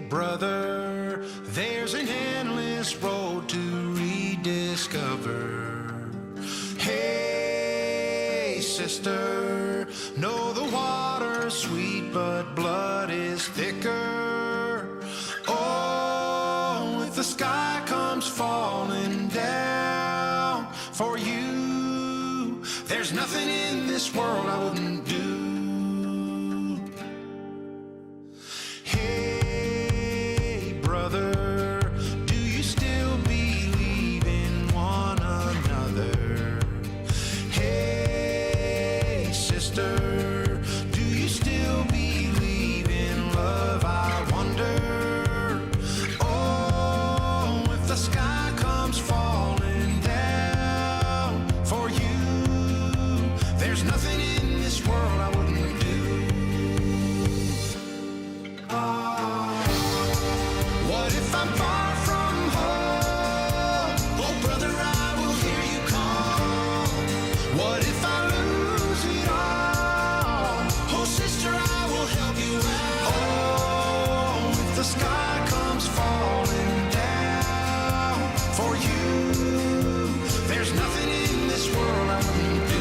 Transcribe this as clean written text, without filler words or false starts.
brother, there's an endless road to rediscover. Hey, sister, know the water's sweet, but blood is thicker. Oh, if the sky comes falling down for you, there's nothing in this world I wouldn't do. Hey, brother, do you still believe in one another? Hey, sister, do you still believe in love? I wonder. Oh, if the sky comes falling down for you, there's nothing in this world I wouldn't do. What if I'm far from home? Oh, brother, I will hear you call. What if I lose it all? Oh, sister, I will help you out. Oh, if the sky comes falling down for you, there's nothing in this world I wouldn't do.